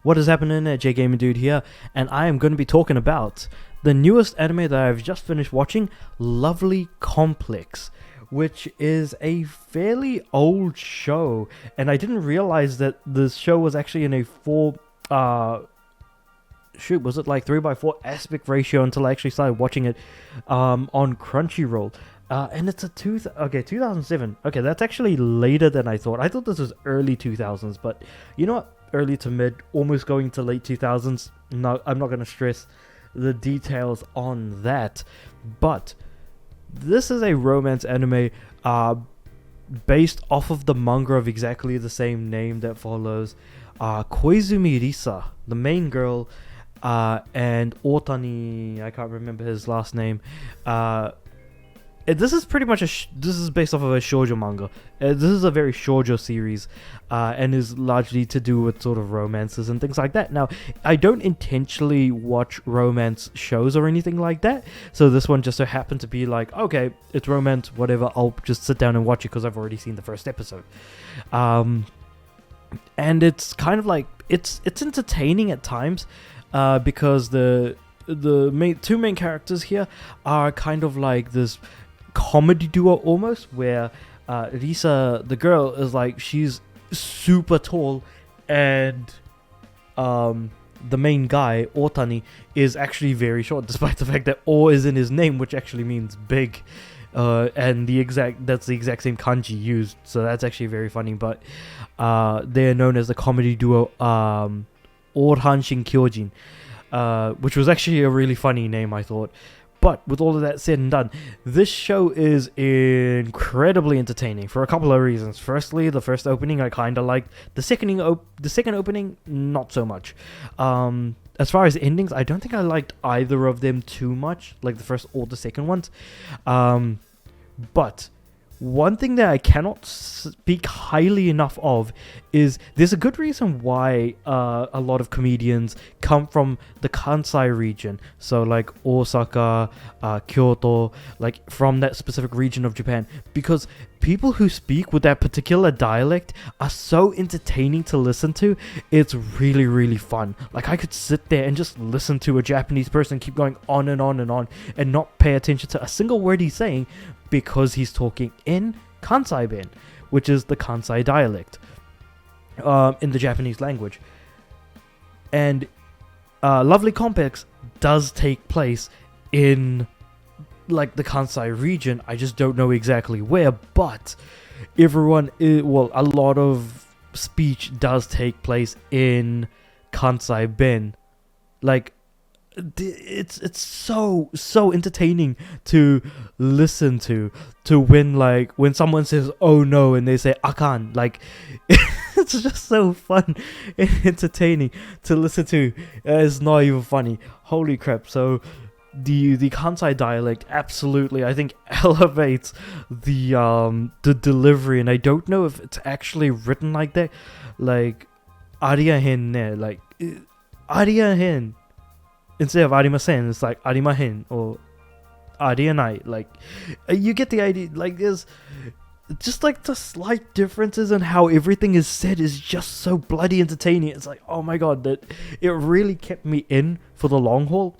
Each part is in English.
What is happening? J Gamer Dude here, and I am going to be talking about the newest anime that I've just finished watching, Lovely Complex, which is a fairly old show, and I didn't realize that this show was actually in a was it like 3:4 aspect ratio until I actually started watching it on Crunchyroll. And it's a 2007. Okay, that's actually later than I thought. I thought this was early 2000s, but you know what? Early to mid, almost going to late 2000s. No, I'm not going to stress the details on that. But this is a romance anime based off of the manga of exactly the same name that follows. Koizumi Risa, the main girl, and Otani, I can't remember his last name. This is pretty much this is based off of a shoujo manga. This is a very shoujo series, and is largely to do with sort of romances and things like that. Now, I don't intentionally watch romance shows or anything like that, so this one just so happened to be like, okay, it's romance, whatever. I'll just sit down and watch it because I've already seen the first episode. And it's kind of like it's entertaining at times, because the two main characters here are kind of like this comedy duo almost, where Risa, the girl, is like, she's super tall, and the main guy, Otani, is actually very short, despite the fact that O is in his name, which actually means big, and that's the exact same kanji used, so that's actually very funny. But they're known as the comedy duo Orhanshin Kyojin, which was actually a really funny name, I thought. But with all of that said and done, this show is incredibly entertaining for a couple of reasons. Firstly, the first opening I kind of liked. The second opening, not so much. As far as endings, I don't think I liked either of them too much, like the first or the second ones. But one thing that I cannot speak highly enough of is there's a good reason why a lot of comedians come from the Kansai region. So like Osaka, Kyoto, like from that specific region of Japan. Because people who speak with that particular dialect are so entertaining to listen to. It's really, really fun. Like, I could sit there and just listen to a Japanese person keep going on and on and on and not pay attention to a single word he's saying, because he's talking in Kansai-ben, which is the Kansai dialect in the Japanese language. And Lovely Complex does take place in like the Kansai region. I just don't know exactly where, but a lot of speech does take place in Kansai-ben. Like, it's so entertaining to listen to when someone says "oh no" and they say "akan," like it's just so fun and entertaining to listen to. It's not even funny. Holy crap. So the Kansai dialect absolutely, I think, elevates the delivery, and I don't know if it's actually written like that, like "ariahen ne," like "ariahen." Instead of "arimasen," it's like "arimahen" or "arianai." Like, you get the idea. Like, there's just like the slight differences in how everything is said is just so bloody entertaining. It's like, oh my god, that it really kept me in for the long haul.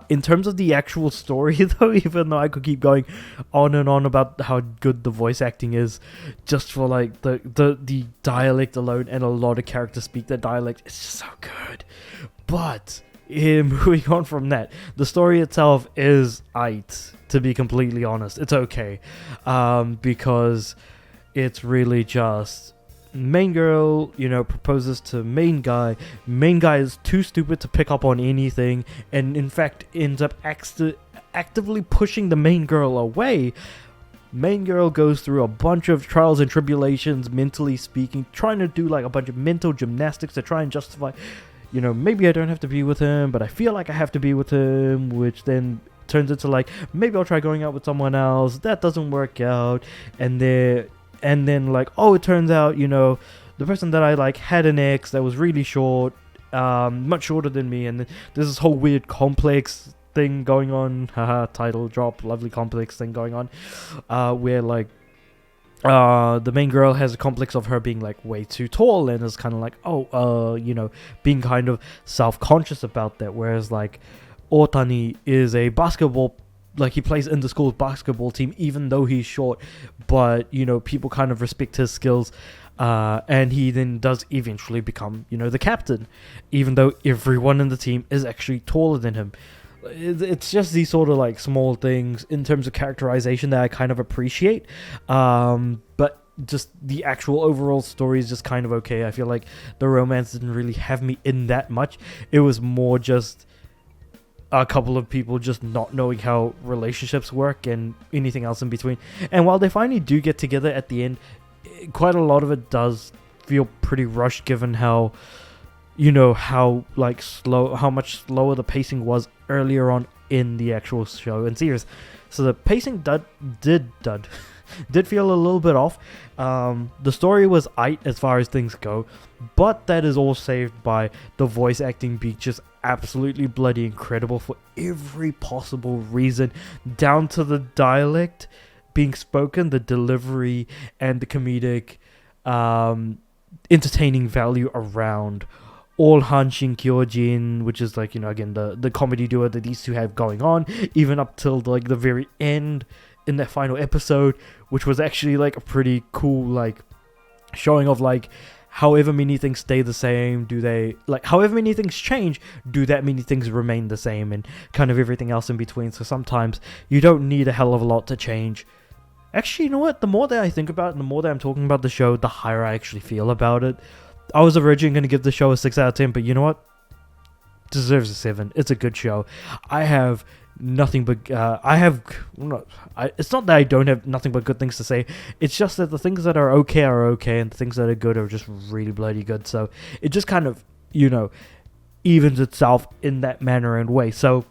In terms of the actual story, though, even though I could keep going on and on about how good the voice acting is, just for like the dialect alone, and a lot of characters speak that dialect, it's just so good. But moving on from that, the story itself is aight, to be completely honest. It's okay, because it's really just main girl, proposes to main guy. Main guy is too stupid to pick up on anything, and in fact ends up actively pushing the main girl away. Main girl goes through a bunch of trials and tribulations, mentally speaking, trying to do like a bunch of mental gymnastics to try and justify, maybe I don't have to be with him, but I feel like I have to be with him, which then turns into like, maybe I'll try going out with someone else. That doesn't work out, and then like, oh, it turns out, the person that I like had an ex that was really short, much shorter than me, and there's this whole weird complex thing going on, haha, title drop, Lovely Complex thing going on, where like the main girl has a complex of her being like way too tall, and is kind of like, being kind of self-conscious about that. Whereas like Otani is a basketball, like he plays in the school's basketball team, even though he's short, but people kind of respect his skills. And he then does eventually become, the captain, even though everyone in the team is actually taller than him. It's just these sort of like small things in terms of characterization that I kind of appreciate. But just the actual overall story is just kind of okay. I feel like the romance didn't really have me in that much. It was more just a couple of people just not knowing how relationships work and anything else in between. And while they finally do get together at the end, quite a lot of it does feel pretty rushed, given how how much slower the pacing was earlier on in the actual show and series. So the pacing did feel a little bit off. The story was aight as far as things go, but that is all saved by the voice acting being just absolutely bloody incredible for every possible reason, down to the dialect being spoken, the delivery, and the comedic entertaining value around all Hanshin Kyojin, which is like, again, the comedy duo that these two have going on, even up till like the very end in that final episode, which was actually like a pretty cool like showing of like however many things stay the same, however many things change, do that many things remain the same, and kind of everything else in between. So sometimes you don't need a hell of a lot to change. Actually, you know what? The more that I think about it, and the more that I'm talking about the show, the higher I actually feel about it. I was originally going to give the show a 6 out of 10, but you know what? Deserves a 7. It's a good show. I have nothing but... it's not that I don't have nothing but good things to say. It's just that the things that are okay, and the things that are good are just really bloody good. So it just kind of, evens itself in that manner and way. So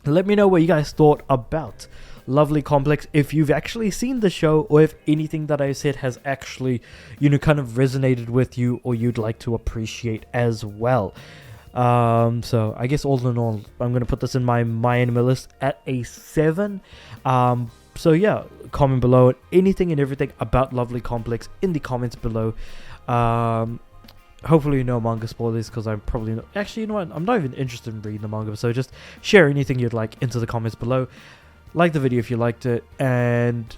let me know what you guys thought about Lovely Complex, if you've actually seen the show, or if anything that I said has actually, kind of resonated with you, or you'd like to appreciate as well. So I guess all in all, I'm going to put this in my anime list at a 7. So yeah, comment below anything and everything about Lovely Complex in the comments below. Hopefully no manga spoilers, because I'm probably not... Actually, you know what? I'm not even interested in reading the manga, so just share anything you'd like into the comments below. Like the video if you liked it, and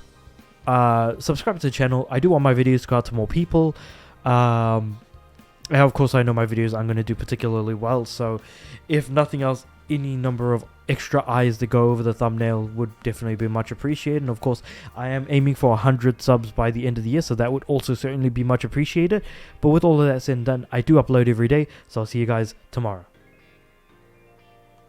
subscribe to the channel. I do want my videos to go out to more people. And of course, I know my videos I'm going to do particularly well, so if nothing else, any number of extra eyes that go over the thumbnail would definitely be much appreciated. And of course, I am aiming for 100 subs by the end of the year, so that would also certainly be much appreciated. But with all of that said and done, I do upload every day, so I'll see you guys tomorrow.